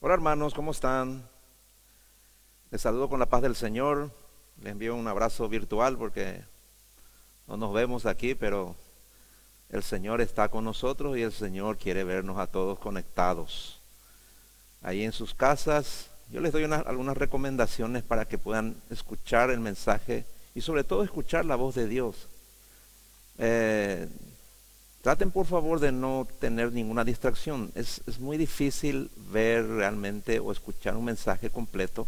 Hola hermanos, ¿cómo están? Les saludo con la paz del Señor. Les envío un abrazo virtual porque no nos vemos aquí, pero el Señor está con nosotros y el Señor quiere vernos a todos conectados. Ahí en sus casas, yo les doy algunas recomendaciones para que puedan escuchar el mensaje y sobre todo escuchar la voz de Dios. Eh, Traten por favor de no tener ninguna distracción. Es muy difícil ver realmente o escuchar un mensaje completo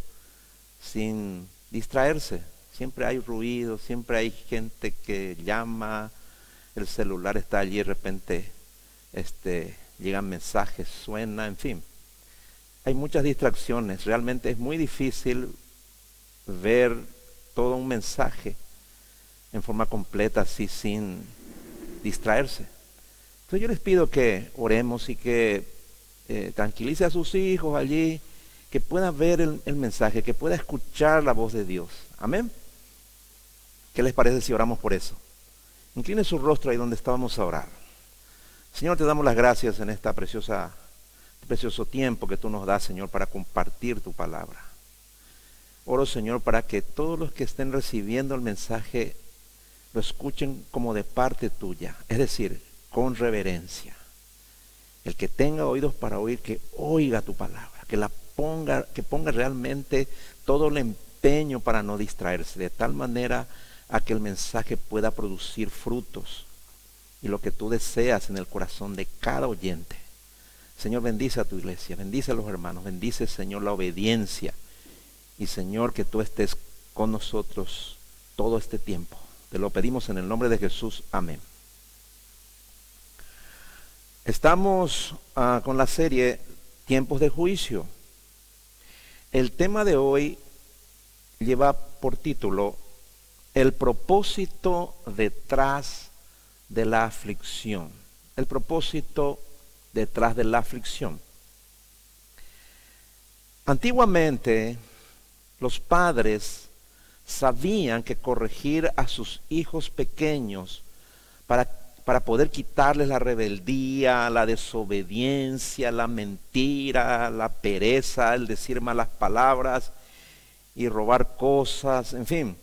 sin distraerse. Siempre hay ruido, siempre hay gente que llama, el celular está allí, de repente llegan mensajes, suena, en fin. Hay muchas distracciones. Realmente es muy difícil ver todo un mensaje en forma completa así sin distraerse. Entonces yo les pido que oremos y que tranquilice a sus hijos allí, que pueda ver el mensaje, que pueda escuchar la voz de Dios. Amén. ¿Qué les parece si oramos por eso? Incline su rostro ahí donde estábamos a orar. Señor, te damos las gracias en esta precioso tiempo que tú nos das, Señor, para compartir tu palabra. Oro, Señor, para que todos los que estén recibiendo el mensaje lo escuchen como de parte tuya, es decir, con reverencia. El que tenga oídos para oír, que oiga tu palabra, que ponga realmente todo el empeño para no distraerse, de tal manera a que el mensaje pueda producir frutos y lo que tú deseas en el corazón de cada oyente. Señor, bendice a tu iglesia, bendice a los hermanos, bendice, Señor, la obediencia. Y Señor, que tú estés con nosotros todo este tiempo. Te lo pedimos en el nombre de Jesús. Amén. Estamos con la serie Tiempos de Juicio. El tema de hoy lleva por título El propósito detrás de la aflicción. El propósito detrás de la aflicción. Antiguamente, los padres sabían que corregir a sus hijos pequeños para poder quitarles la rebeldía, la desobediencia, la mentira, la pereza, el decir malas palabras y robar cosas, en fin,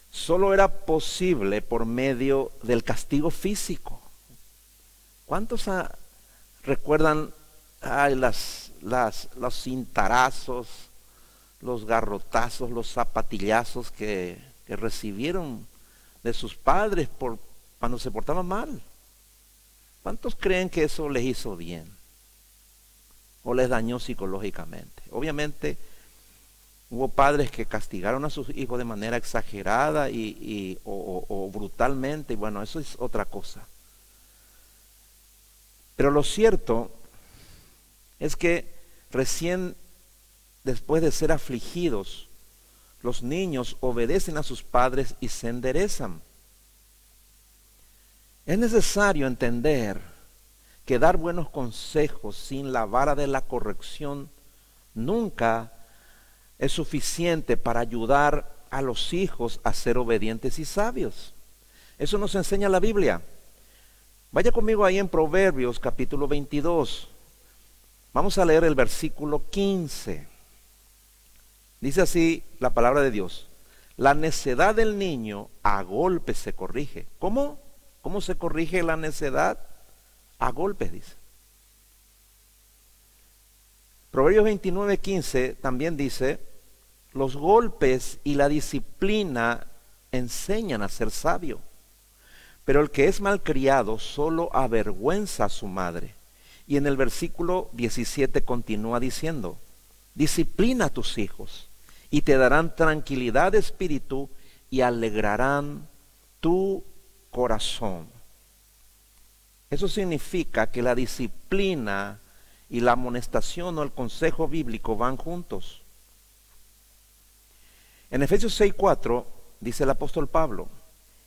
solo era posible por medio del castigo físico. ¿Cuántos recuerdan los cintarazos, los garrotazos, los zapatillazos que recibieron de sus padres cuando se portaban mal? ¿Cuántos creen que eso les hizo bien o les dañó psicológicamente? Obviamente hubo padres que castigaron a sus hijos de manera exagerada o brutalmente, y bueno, eso es otra cosa. Pero lo cierto es que recién después de ser afligidos, los niños obedecen a sus padres y se enderezan. Es necesario entender que dar buenos consejos sin la vara de la corrección nunca es suficiente para ayudar a los hijos a ser obedientes y sabios. Eso nos enseña la Biblia. Vaya conmigo ahí en Proverbios capítulo 22. Vamos a leer el versículo 15. Dice así la palabra de Dios: la necedad del niño a golpes se corrige. ¿Cómo? ¿Cómo se corrige la necedad? A golpes, dice. Proverbios 29:15 también dice: los golpes y la disciplina enseñan a ser sabio, pero el que es malcriado solo avergüenza a su madre. Y en el versículo 17 continúa diciendo: disciplina a tus hijos y te darán tranquilidad de espíritu y alegrarán tu corazón. Eso significa que la disciplina y la amonestación o el consejo bíblico van juntos. En Efesios 6:4 dice el apóstol Pablo: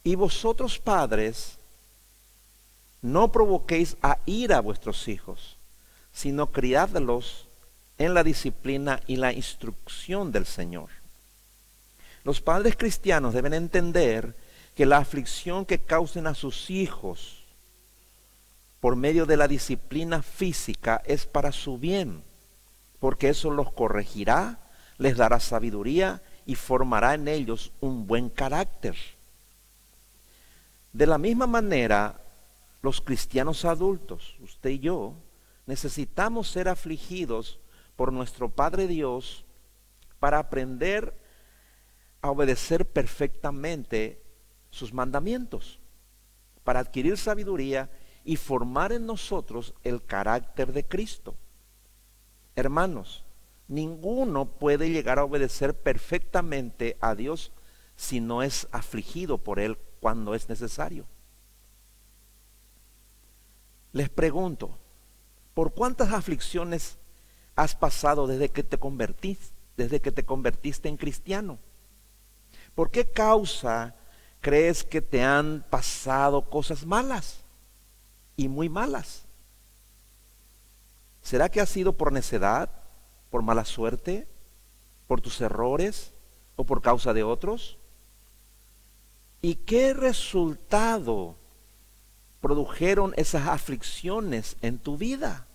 y vosotros padres, no provoquéis a ira a vuestros hijos, sino criadlos en la disciplina y la instrucción del Señor. Los padres cristianos deben entender que la aflicción que causen a sus hijos por medio de la disciplina física es para su bien, porque eso los corregirá, les dará sabiduría y formará en ellos un buen carácter. De la misma manera, los cristianos adultos, usted y yo, necesitamos ser afligidos por nuestro Padre Dios para aprender a obedecer perfectamente sus mandamientos, para adquirir sabiduría y formar en nosotros el carácter de Cristo. Hermanos, ninguno puede llegar a obedecer perfectamente a Dios si no es afligido por Él cuando es necesario. Les pregunto, ¿por cuántas aflicciones has pasado desde que te convertiste en cristiano? ¿Por qué causa crees que te han pasado cosas malas y muy malas? ¿Será que ha sido por necedad, por mala suerte, por tus errores o por causa de otros? ¿Y qué resultado produjeron esas aflicciones en tu vida?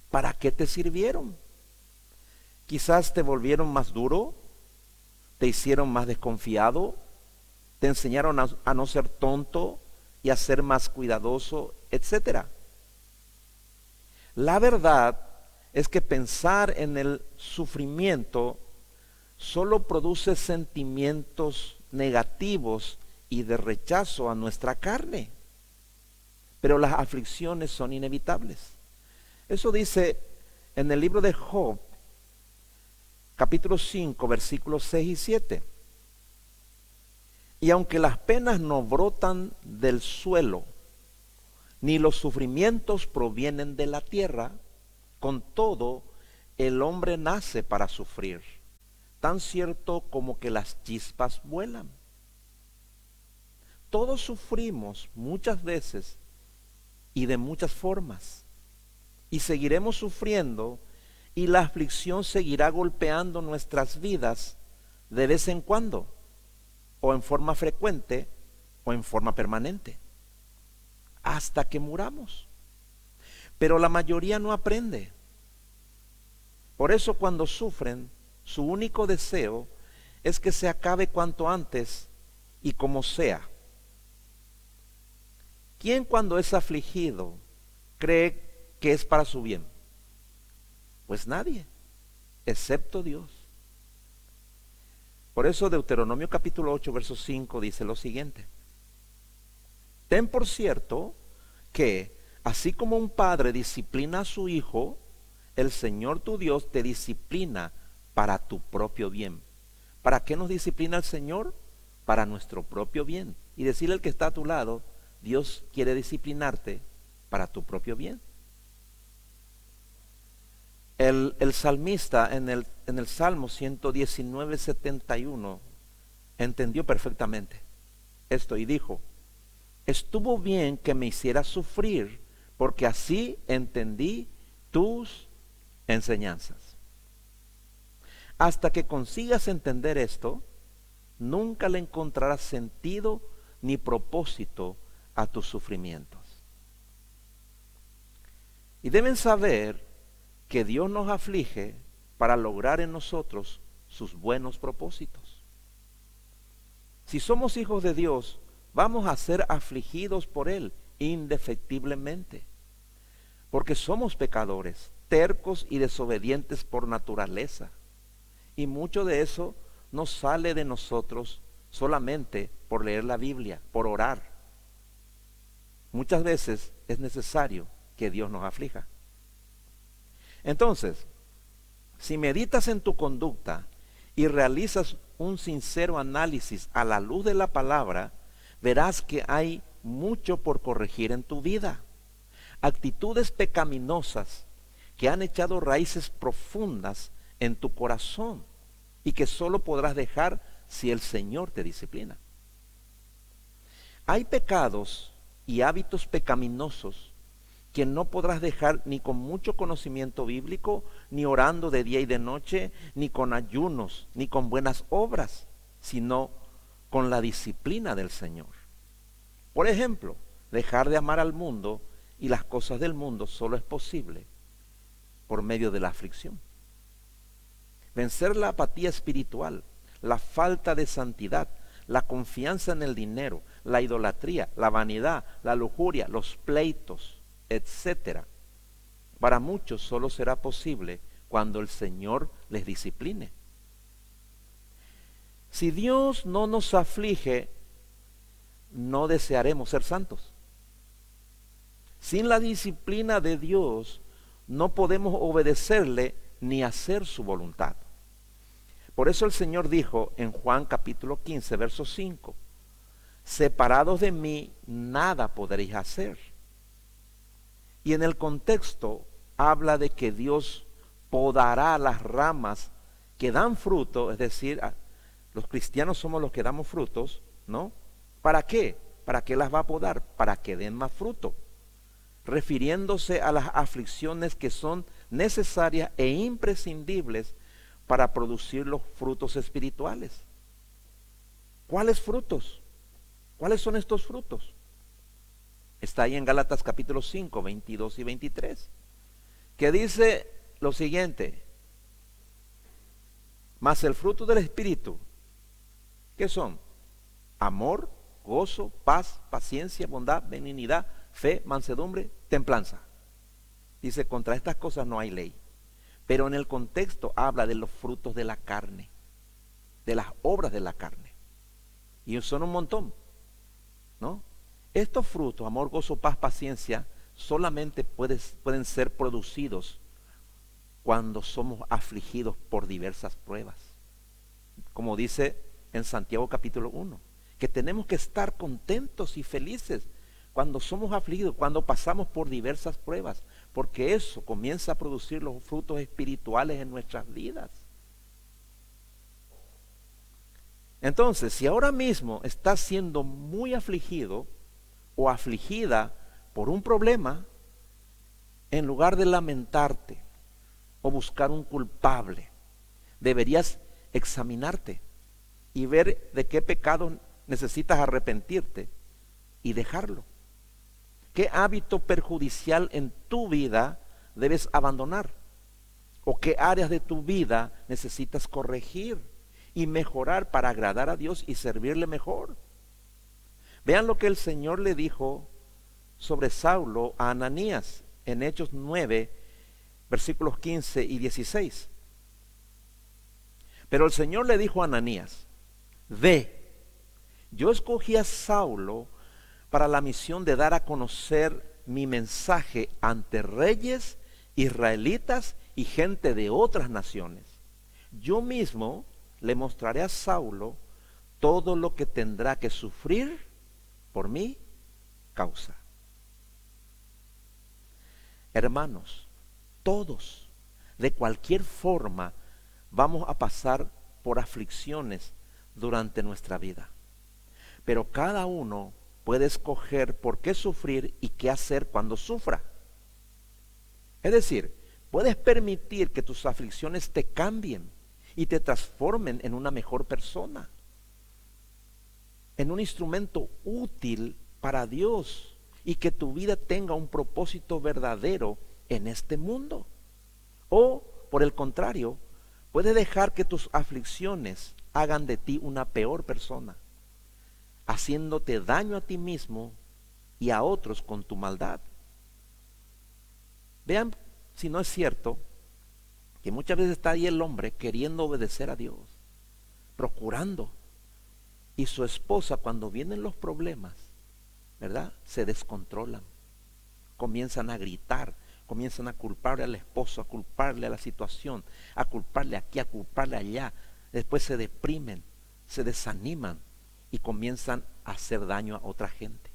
¿Para qué te sirvieron? Quizás te volvieron más duro, te hicieron más desconfiado, te enseñaron a no ser tonto y a ser más cuidadoso, etcétera. La verdad es que pensar en el sufrimiento solo produce sentimientos negativos y de rechazo a nuestra carne. Pero las aflicciones son inevitables. Eso dice en el libro de Job, capítulo 5, versículos 6 y 7. Y aunque las penas no brotan del suelo, ni los sufrimientos provienen de la tierra, con todo el hombre nace para sufrir, tan cierto como que las chispas vuelan. Todos sufrimos muchas veces y de muchas formas, y seguiremos sufriendo, y la aflicción seguirá golpeando nuestras vidas de vez en cuando, o en forma frecuente, o en forma permanente, hasta que muramos. Pero la mayoría no aprende. Por eso cuando sufren, su único deseo es que se acabe cuanto antes y como sea. ¿Quién cuando es afligido cree que es para su bien? Pues nadie, excepto Dios. Por eso Deuteronomio capítulo 8, verso 5 dice lo siguiente: ten por cierto que, así como un padre disciplina a su hijo, el Señor tu Dios te disciplina para tu propio bien. ¿Para qué nos disciplina el Señor? Para nuestro propio bien. Y decirle al que está a tu lado: Dios quiere disciplinarte para tu propio bien. El salmista en el Salmo 119, 71 entendió perfectamente esto y dijo: estuvo bien que me hicieras sufrir, porque así entendí tus enseñanzas. Hasta que consigas entender esto, nunca le encontrarás sentido ni propósito a tus sufrimientos. Y deben saber que Dios nos aflige para lograr en nosotros sus buenos propósitos. Si somos hijos de Dios, vamos a ser afligidos por Él indefectiblemente, porque somos pecadores, tercos y desobedientes por naturaleza, y mucho de eso no sale de nosotros solamente por leer la Biblia, por orar. Muchas veces es necesario que Dios nos aflija. Entonces, si meditas en tu conducta y realizas un sincero análisis a la luz de la palabra, verás que hay mucho por corregir en tu vida. Actitudes pecaminosas que han echado raíces profundas en tu corazón y que solo podrás dejar si el Señor te disciplina. Hay pecados y hábitos pecaminosos que no podrás dejar ni con mucho conocimiento bíblico, ni orando de día y de noche, ni con ayunos, ni con buenas obras, sino con la disciplina del Señor. Por ejemplo, dejar de amar al mundo y las cosas del mundo solo es posible por medio de la aflicción. Vencer la apatía espiritual, la falta de santidad, la confianza en el dinero, la idolatría, la vanidad, la lujuria, los pleitos, etcétera. Para muchos solo será posible cuando el Señor les discipline. Si Dios no nos aflige, no desearemos ser santos. Sin la disciplina de Dios, no podemos obedecerle ni hacer su voluntad. Por eso el Señor dijo en Juan capítulo 15, verso 5, separados de mí, nada podréis hacer. Y en el contexto habla de que Dios podará las ramas que dan fruto, es decir, los cristianos somos los que damos frutos, ¿no? ¿Para qué? ¿Para qué las va a podar? Para que den más fruto, refiriéndose a las aflicciones que son necesarias e imprescindibles para producir los frutos espirituales. ¿Cuáles frutos? ¿Cuáles son estos frutos? Está ahí en Gálatas capítulo 5, 22 y 23, que dice lo siguiente: mas el fruto del Espíritu, ¿qué son? Amor, gozo, paz, paciencia, bondad, benignidad, fe, mansedumbre, templanza. Dice, contra estas cosas no hay ley. Pero en el contexto habla de los frutos de la carne, de las obras de la carne. Y son un montón, ¿no? Estos frutos, amor, gozo, paz, paciencia, solamente pueden ser producidos cuando somos afligidos por diversas pruebas. Como dice en Santiago capítulo 1, que tenemos que estar contentos y felices cuando somos afligidos, cuando pasamos por diversas pruebas, porque eso comienza a producir los frutos espirituales en nuestras vidas. Entonces, si ahora mismo estás siendo muy afligido o afligida por un problema, en lugar de lamentarte o buscar un culpable, deberías examinarte y ver de qué pecado necesitas arrepentirte y dejarlo. ¿Qué hábito perjudicial en tu vida debes abandonar? ¿O qué áreas de tu vida necesitas corregir y mejorar para agradar a Dios y servirle mejor? Vean lo que el Señor le dijo sobre Saulo a Ananías en Hechos 9, versículos 15 y 16. Pero el Señor le dijo a Ananías: ve, yo escogí a Saulo para la misión de dar a conocer mi mensaje ante reyes, israelitas y gente de otras naciones. Yo mismo le mostraré a Saulo todo lo que tendrá que sufrir por mi causa. Hermanos, todos, de cualquier forma, vamos a pasar por aflicciones durante nuestra vida. Pero cada uno puede escoger por qué sufrir y qué hacer cuando sufra. Es decir, puedes permitir que tus aflicciones te cambien y te transformen en una mejor persona, en un instrumento útil para Dios, y que tu vida tenga un propósito verdadero en este mundo. O, por el contrario, puedes dejar que tus aflicciones hagan de ti una peor persona, haciéndote daño a ti mismo y a otros con tu maldad. Vean si no es cierto que muchas veces está ahí el hombre queriendo obedecer a Dios, procurando, y su esposa, cuando vienen los problemas, ¿verdad?, se descontrolan, comienzan a gritar, comienzan a culparle al esposo, a culparle a la situación, a culparle aquí, a culparle allá. Después se deprimen, se desaniman y comienzan a hacer daño a otra gente.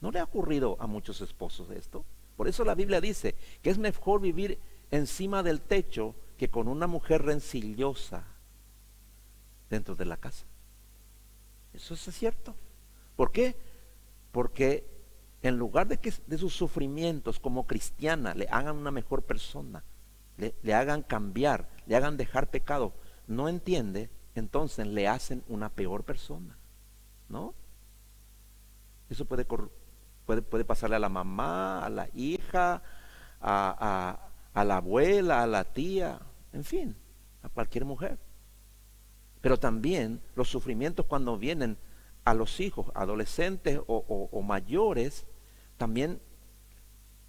¿No le ha ocurrido a muchos esposos esto? Por eso la Biblia dice que es mejor vivir encima del techo que con una mujer rencillosa dentro de la casa. Eso es cierto. ¿Por qué? Porque en lugar de que de sus sufrimientos como cristiana le hagan una mejor persona, le hagan cambiar, le hagan dejar pecado, no entiende, entonces le hacen una peor persona, ¿no? Eso puede pasarle a la mamá, a la hija, a a la abuela, a la tía, en fin, a cualquier mujer. Pero también los sufrimientos cuando vienen a los hijos, adolescentes o mayores, también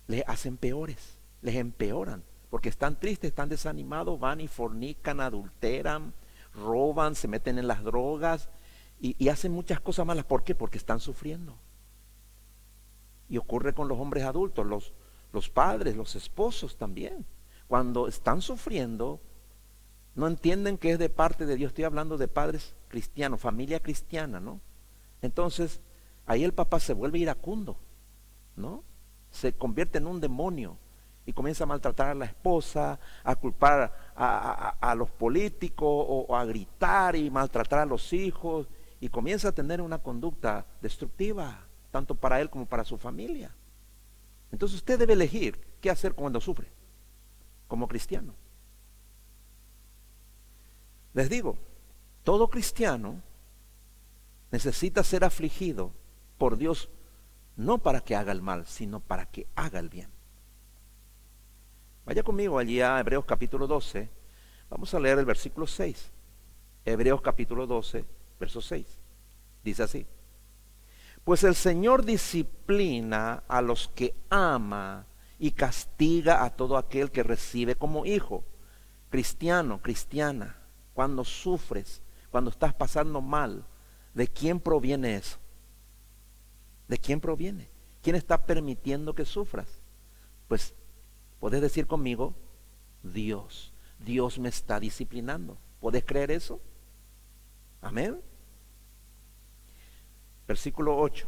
les hacen peores, les empeoran, porque están tristes, están desanimados, van y fornican, adulteran, roban, se meten en las drogas y hacen muchas cosas malas. ¿Por qué? Porque están sufriendo. Y ocurre con los hombres adultos, los padres, los esposos también. Cuando están sufriendo, no entienden que es de parte de Dios. Estoy hablando de padres cristianos, familia cristiana, ¿no? Entonces, ahí el papá se vuelve iracundo, ¿no? Se convierte en un demonio y comienza a maltratar a la esposa, a culpar a los políticos o a gritar y maltratar a los hijos, y comienza a tener una conducta destructiva, tanto para él como para su familia. Entonces usted debe elegir qué hacer cuando sufre, como cristiano. Les digo, todo cristiano necesita ser afligido por Dios, no para que haga el mal, sino para que haga el bien. Vaya conmigo allí a Hebreos capítulo 12. Vamos a leer el versículo 6. Hebreos capítulo 12, verso 6. Dice así: pues el Señor disciplina a los que ama y castiga a todo aquel que recibe como hijo. Cristiano, cristiana, cuando sufres, cuando estás pasando mal, ¿de quién proviene eso? ¿De quién proviene? ¿Quién está permitiendo que sufras? Pues puedes decir conmigo, Dios. Dios me está disciplinando. ¿Puedes creer eso? Amén. Versículo 8.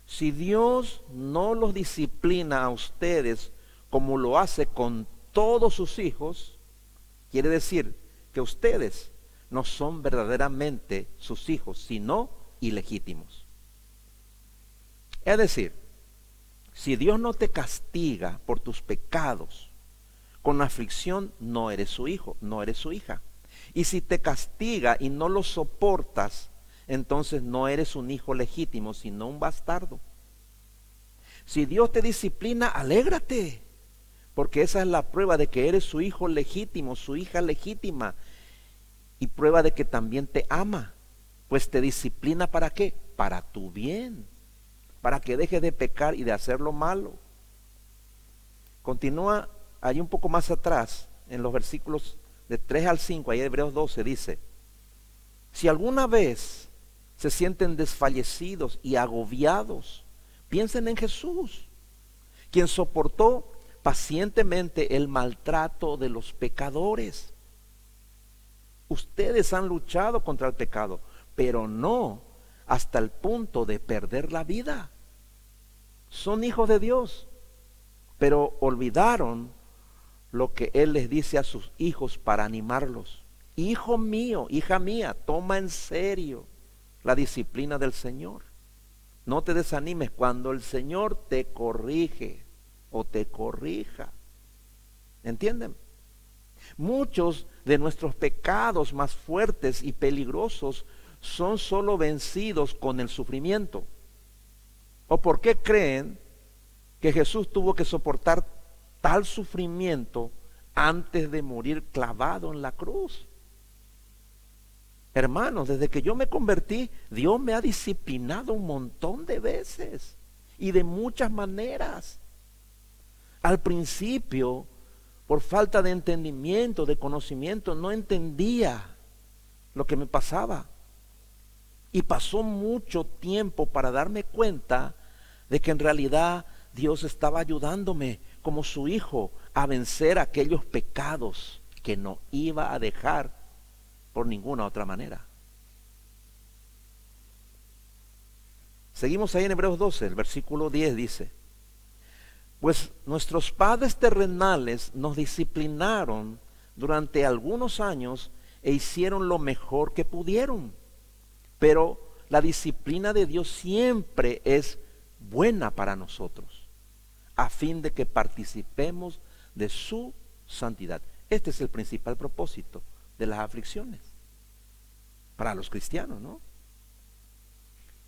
Si Dios no los disciplina a ustedes como lo hace con todos sus hijos, quiere decir que ustedes no son verdaderamente sus hijos, sino ilegítimos. Es decir, si Dios no te castiga por tus pecados con aflicción, no eres su hijo, no eres su hija. Y si te castiga y no lo soportas, entonces no eres un hijo legítimo, sino un bastardo. Si Dios te disciplina, alégrate, porque esa es la prueba de que eres su hijo legítimo, su hija legítima, y prueba de que también te ama. Pues te disciplina, ¿para qué? Para tu bien, para que dejes de pecar y de hacer lo malo. Continúa ahí un poco más atrás, en los versículos de 3 al 5, ahí en Hebreos 12 dice: si alguna vez se sienten desfallecidos y agobiados, piensen en Jesús, quien soportó pacientemente el maltrato de los pecadores. Ustedes han luchado contra el pecado, pero no hasta el punto de perder la vida. Son hijos de Dios, pero olvidaron lo que Él les dice a sus hijos para animarlos. Hijo mío, hija mía, toma en serio la disciplina del Señor. No te desanimes cuando el Señor te corrige o te corrija. ¿Entienden? Muchos de nuestros pecados más fuertes y peligrosos son solo vencidos con el sufrimiento. ¿O por qué creen que Jesús tuvo que soportar tal sufrimiento antes de morir clavado en la cruz? Hermanos, desde que yo me convertí, Dios me ha disciplinado un montón de veces y de muchas maneras. Al principio, por falta de entendimiento, de conocimiento, no entendía lo que me pasaba. Y pasó mucho tiempo para darme cuenta de que en realidad Dios estaba ayudándome como su hijo a vencer aquellos pecados que no iba a dejar por ninguna otra manera. Seguimos ahí en Hebreos 12, el versículo 10 dice: pues nuestros padres terrenales nos disciplinaron durante algunos años e hicieron lo mejor que pudieron. Pero la disciplina de Dios siempre es buena para nosotros, a fin de que participemos de su santidad. Este es el principal propósito de las aflicciones para los cristianos, ¿no?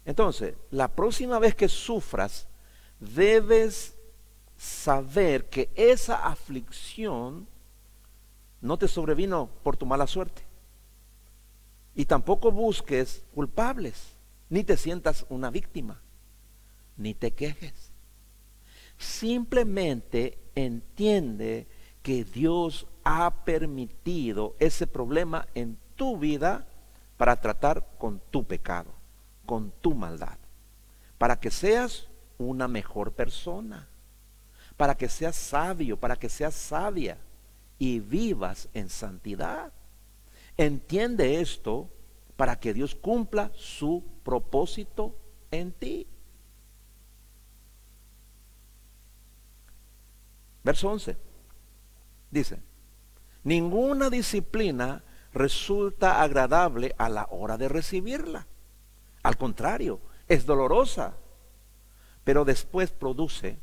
Entonces, la próxima vez que sufras, debes saber que esa aflicción no te sobrevino por tu mala suerte. Y tampoco busques culpables, ni te sientas una víctima, ni te quejes. Simplemente entiende que Dios ha permitido ese problema en tu vida para tratar con tu pecado, con tu maldad, para que seas una mejor persona, para que seas sabio, para que seas sabia y vivas en santidad. Entiende esto para que Dios cumpla su propósito en ti. Verso 11 dice: ninguna disciplina resulta agradable a la hora de recibirla. Al contrario, es dolorosa, pero después produce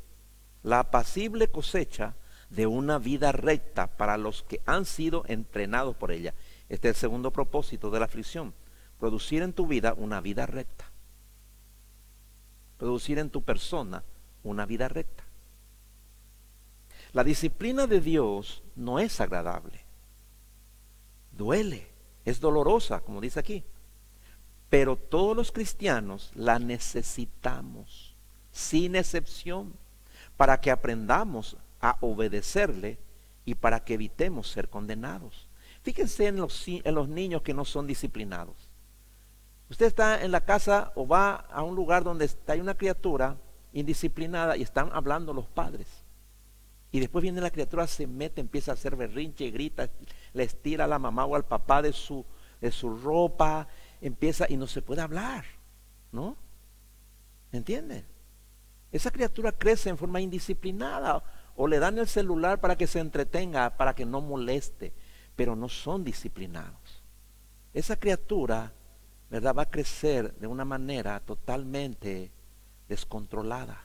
la apacible cosecha de una vida recta para los que han sido entrenados por ella. Este es el segundo propósito de la aflicción: producir en tu vida una vida recta. Producir en tu persona una vida recta. La disciplina de Dios no es agradable. Duele, es dolorosa, como dice aquí. Pero todos los cristianos la necesitamos, sin excepción, para que aprendamos a obedecerle y para que evitemos ser condenados. Fíjense en los niños que no son disciplinados. Usted está en la casa o va a un lugar donde hay una criatura indisciplinada y están hablando los padres. Y después viene la criatura, se mete, empieza a hacer berrinche, grita, le estira a la mamá o al papá de su ropa, empieza y no se puede hablar, ¿no? ¿Entiende? Esa criatura crece en forma indisciplinada, o le dan el celular para que se entretenga, para que no moleste, pero no son disciplinados. Esa criatura, ¿verdad?, va a crecer de una manera totalmente descontrolada.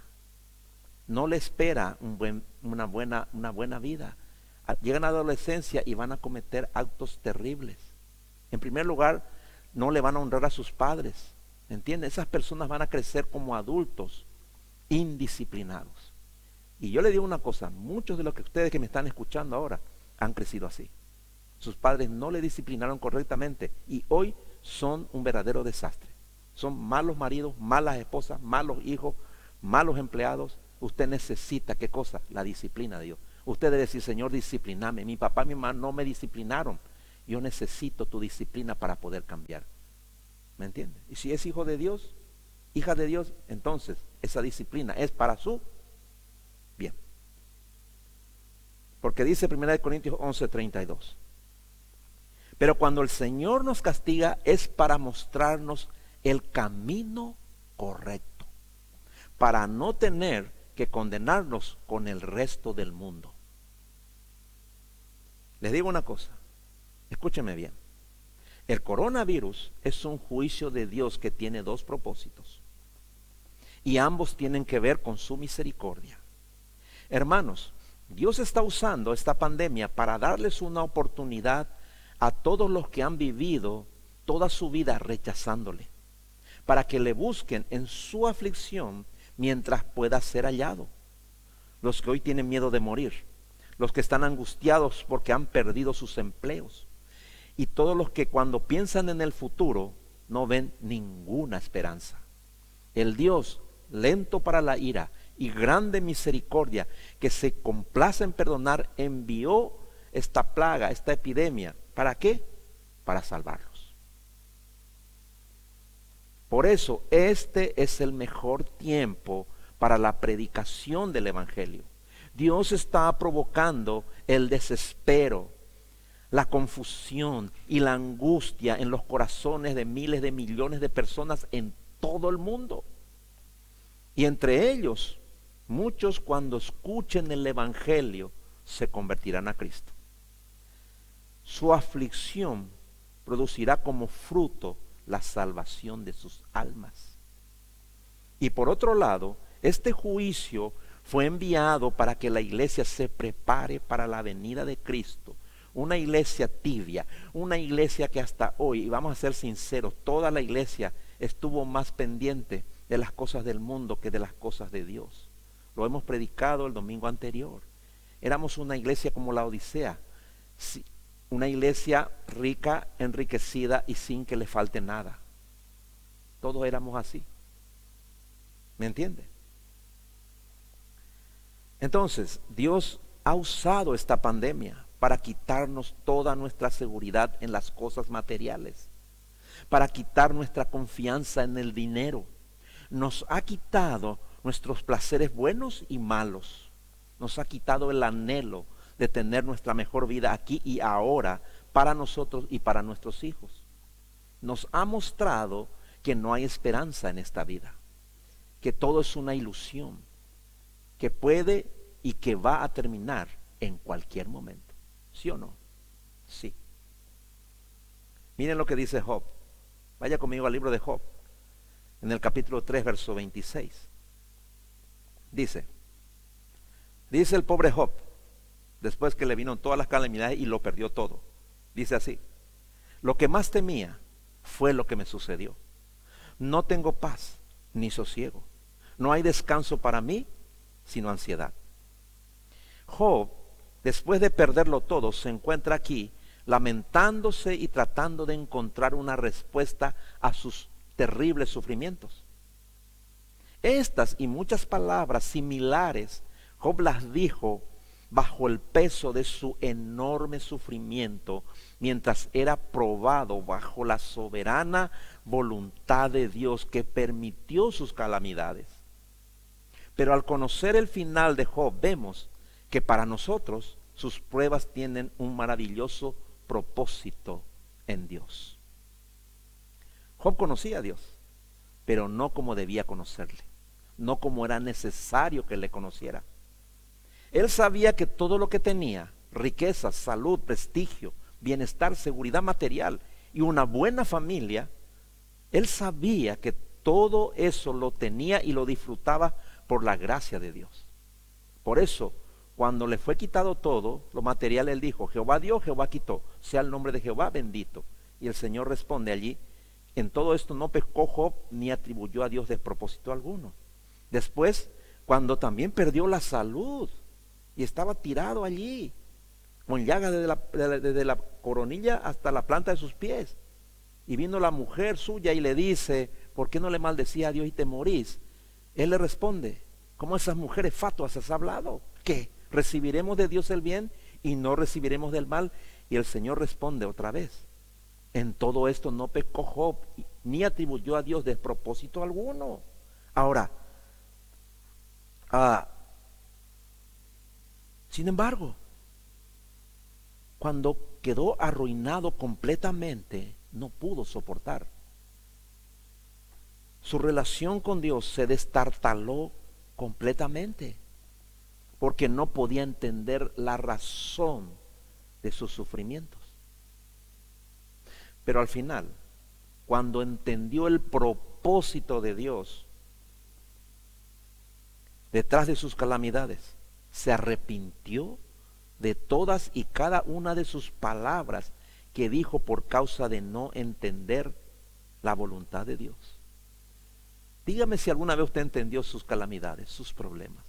No le espera una buena vida. Llegan a la adolescencia y van a cometer actos terribles. En primer lugar, no le van a honrar a sus padres. ¿Entienden? Esas personas van a crecer como adultos indisciplinados. Y yo le digo una cosa: muchos de los que ustedes que me están escuchando ahora han crecido así. Sus padres no le disciplinaron correctamente y hoy son un verdadero desastre. Son malos maridos, malas esposas, malos hijos, malos empleados. Usted necesita, ¿qué cosa? La disciplina de Dios. Usted debe decir: Señor, discipliname. Mi papá y mi mamá no me disciplinaron. Yo necesito tu disciplina para poder cambiar. ¿Me entiende? Y si es hijo de Dios, hija de Dios, entonces esa disciplina es para su bien. Porque dice 1 Corintios 11:32: pero cuando el Señor nos castiga es para mostrarnos el camino correcto, para no tener que condenarnos con el resto del mundo. Les digo una cosa, escúchenme bien. El coronavirus es un juicio de Dios que tiene dos propósitos, y ambos tienen que ver con su misericordia. Hermanos, Dios está usando esta pandemia para darles una oportunidad a todos los que han vivido toda su vida rechazándole, para que le busquen en su aflicción mientras pueda ser hallado. Los que hoy tienen miedo de morir, los que están angustiados porque han perdido sus empleos, y todos los que cuando piensan en el futuro no ven ninguna esperanza. El Dios lento para la ira y grande misericordia, que se complace en perdonar, envió esta plaga, esta epidemia. ¿Para qué? Para salvarlos. Por eso este es el mejor tiempo para la predicación del Evangelio. Dios está provocando el desespero, la confusión y la angustia en los corazones de miles de millones de personas en todo el mundo. Y entre ellos, muchos, cuando escuchen el Evangelio, se convertirán a Cristo. Su aflicción producirá como fruto la salvación de sus almas. Y por otro lado, este juicio fue enviado para que la iglesia se prepare para la venida de Cristo. Una iglesia tibia, una iglesia que hasta hoy, y vamos a ser sinceros, toda la iglesia estuvo más pendiente de las cosas del mundo que de las cosas de Dios. Lo hemos predicado el domingo anterior. Éramos una iglesia como la Odisea, una iglesia rica, enriquecida y sin que le falte nada. Todos éramos así. ¿Me entiende? Entonces, Dios ha usado esta pandemia para quitarnos toda nuestra seguridad en las cosas materiales, para quitar nuestra confianza en el dinero. Nos ha quitado nuestros placeres buenos y malos. Nos ha quitado el anhelo de tener nuestra mejor vida aquí y ahora para nosotros y para nuestros hijos. Nos ha mostrado que no hay esperanza en esta vida, que todo es una ilusión, que puede y que va a terminar en cualquier momento. ¿Sí o no? Sí. Miren lo que dice Job. Vaya conmigo al libro de Job, en el capítulo 3, verso 26. Dice el pobre Job, después que le vino todas las calamidades y lo perdió todo. Dice así: lo que más temía fue lo que me sucedió. No tengo paz ni sosiego. No hay descanso para mí, sino ansiedad. Job, después de perderlo todo, se encuentra aquí lamentándose y tratando de encontrar una respuesta a sus terribles sufrimientos. Estas y muchas palabras similares, Job las dijo bajo el peso de su enorme sufrimiento, mientras era probado bajo la soberana voluntad de Dios que permitió sus calamidades. Pero al conocer el final de Job, vemos que para nosotros sus pruebas tienen un maravilloso propósito en Dios. Job conocía a Dios, pero no como debía conocerle, no como era necesario que le conociera. Él sabía que todo lo que tenía, riquezas, salud, prestigio, bienestar, seguridad material y una buena familia, él sabía que todo eso lo tenía y lo disfrutaba por la gracia de Dios. Por eso, cuando le fue quitado todo lo material, él dijo: Jehová dio, Jehová quitó, sea el nombre de Jehová bendito. Y el Señor responde allí: en todo esto no pecó Job ni atribuyó a Dios despropósito alguno. Después, cuando también perdió la salud y estaba tirado allí, con llagas desde la coronilla hasta la planta de sus pies, y vino la mujer suya y le dice: ¿por qué no le maldecía a Dios y te morís? Él le responde: ¿cómo esas mujeres fatuas has hablado? ¿Qué? ¿Recibiremos de Dios el bien y no recibiremos del mal? Y el Señor responde otra vez: en todo esto no pecó Job ni atribuyó a Dios despropósito alguno. Ahora, sin embargo, cuando quedó arruinado completamente, no pudo soportar. Su relación con Dios se destartaló completamente, porque no podía entender la razón de sus sufrimientos. Pero al final, cuando entendió el propósito de Dios detrás de sus calamidades, se arrepintió de todas y cada una de sus palabras que dijo por causa de no entender la voluntad de Dios. Dígame si alguna vez usted entendió sus calamidades, sus problemas,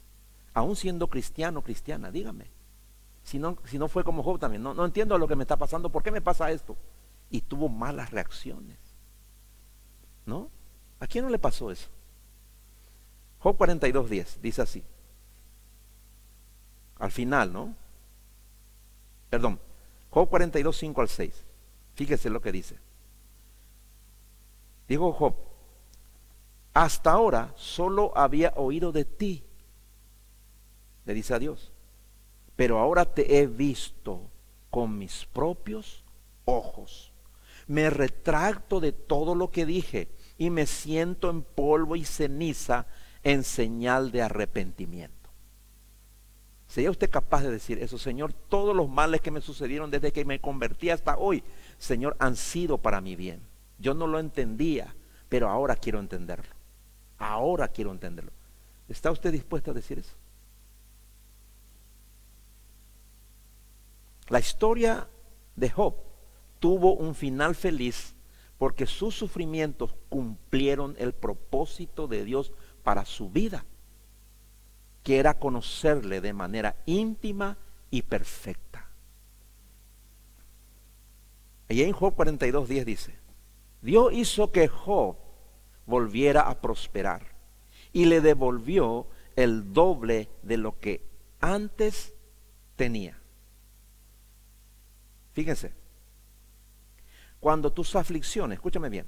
aún siendo cristiano o cristiana. Dígame si no fue como Job también. No entiendo lo que me está pasando, ¿por qué me pasa esto? Y tuvo malas reacciones, ¿no? ¿A quién no le pasó eso? Job 42:10 dice así, al final, ¿no? Perdón, Job 42:5 al 6. Fíjese lo que dice. Dijo Job: hasta ahora solo había oído de ti, le dice a Dios, pero ahora te he visto con mis propios ojos. Me retracto de todo lo que dije y me siento en polvo y ceniza en señal de arrepentimiento. ¿Sería usted capaz de decir eso? Señor, todos los males que me sucedieron desde que me convertí hasta hoy, Señor, han sido para mi bien. Yo no lo entendía, pero ahora quiero entenderlo. Ahora quiero entenderlo. ¿Está usted dispuesto a decir eso? La historia de Job tuvo un final feliz porque sus sufrimientos cumplieron el propósito de Dios para su vida. que era conocerle de manera íntima y perfecta. Y en Job 42:10 dice, Dios hizo que Job volviera a prosperar y le devolvió el doble de lo que antes tenía. Fíjense, cuando tus aflicciones, escúchame bien,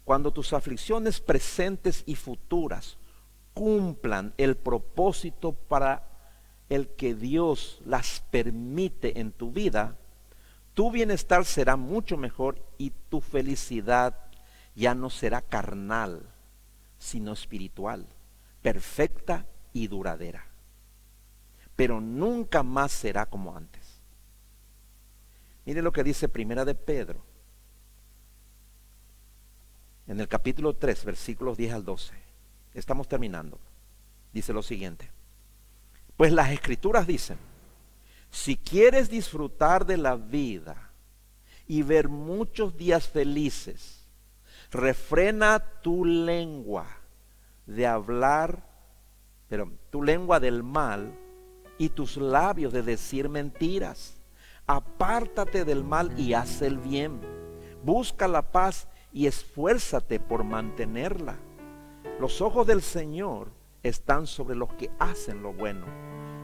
cuando tus aflicciones presentes y futuras cumplan el propósito para el que Dios las permite en tu vida, tu bienestar será mucho mejor y tu felicidad ya no será carnal, sino espiritual, perfecta y duradera. Pero nunca más será como antes. Mire lo que dice Primera de Pedro, en el capítulo 3, versículos 10 al 12. Estamos terminando. Dice lo siguiente: pues las Escrituras dicen, si quieres disfrutar de la vida y ver muchos días felices, refrena tu lengua de hablar, pero tu lengua del mal y tus labios de decir mentiras. Apártate del mal y haz el bien. Busca la paz y esfuérzate por mantenerla. Los ojos del Señor están sobre los que hacen lo bueno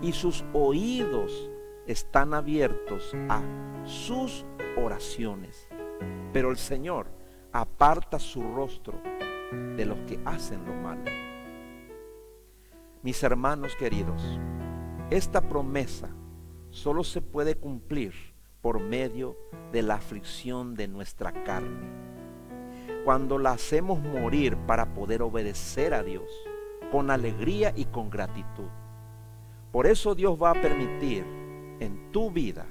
y sus oídos están abiertos a sus oraciones. Pero el Señor aparta su rostro de los que hacen lo malo. Mis hermanos queridos, esta promesa solo se puede cumplir por medio de la aflicción de nuestra carne, cuando la hacemos morir para poder obedecer a Dios con alegría y con gratitud. Por eso Dios va a permitir en tu vida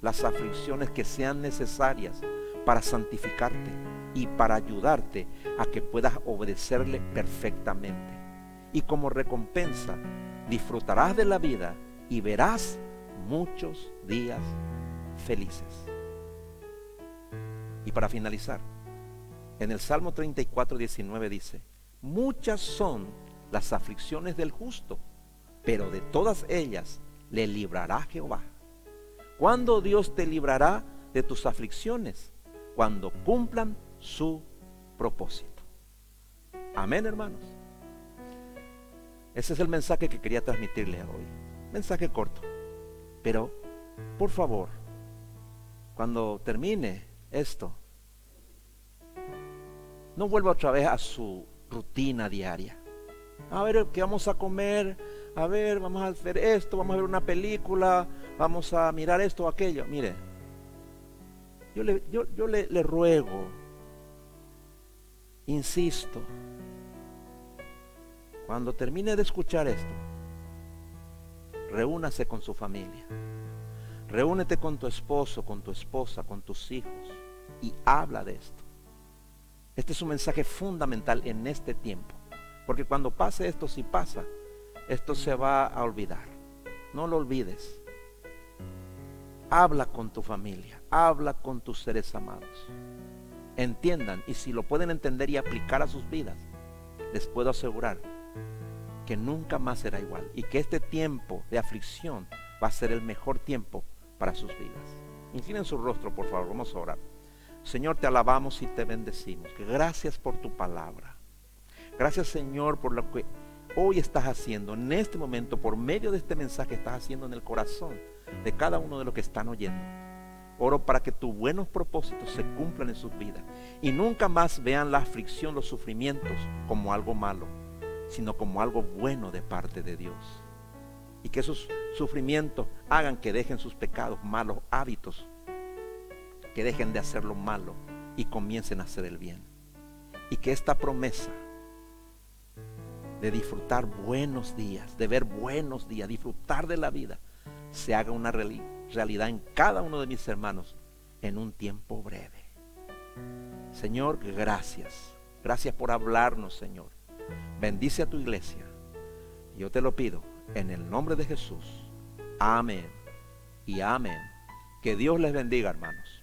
las aflicciones que sean necesarias para santificarte y para ayudarte a que puedas obedecerle perfectamente. Y como recompensa disfrutarás de la vida y verás muchos días felices. Y para finalizar, en el Salmo 34:19 dice, muchas son las aflicciones del justo, pero de todas ellas le librará Jehová. ¿Cuándo Dios te librará de tus aflicciones? Cuando cumplan su propósito. Amén, hermanos. Ese es el mensaje que quería transmitirle hoy. Mensaje corto. Pero, por favor, cuando termine esto, no vuelva otra vez a su rutina diaria. A ver, ¿qué vamos a comer? A ver, vamos a hacer esto, vamos a ver una película, vamos a mirar esto o aquello. Mire, yo le ruego, insisto, cuando termine de escuchar esto, reúnase con su familia. Reúnete con tu esposo, con tu esposa, con tus hijos y habla de esto. Este es un mensaje fundamental en este tiempo, porque cuando pase esto, si pasa, esto se va a olvidar. No lo olvides. Habla con tu familia, habla con tus seres amados. Entiendan, y si lo pueden entender y aplicar a sus vidas, les puedo asegurar que nunca más será igual y que este tiempo de aflicción va a ser el mejor tiempo para sus vidas. Inclinen su rostro, por favor, vamos a orar. Señor, te alabamos y te bendecimos. Gracias por tu palabra. Gracias, Señor, por lo que hoy estás haciendo en este momento, por medio de este mensaje estás haciendo en el corazón de cada uno de los que están oyendo. Oro para que tus buenos propósitos se cumplan en sus vidas y nunca más vean la aflicción, los sufrimientos como algo malo, sino como algo bueno de parte de Dios. Y que esos sufrimientos hagan que dejen sus pecados, malos hábitos, que dejen de hacer lo malo y comiencen a hacer el bien. Y que esta promesa de disfrutar buenos días, de ver buenos días, disfrutar de la vida, se haga una realidad en cada uno de mis hermanos en un tiempo breve. Señor, gracias. Gracias por hablarnos, Señor. Bendice a tu iglesia. Yo te lo pido en el nombre de Jesús. Amén y amén. Que Dios les bendiga, hermanos.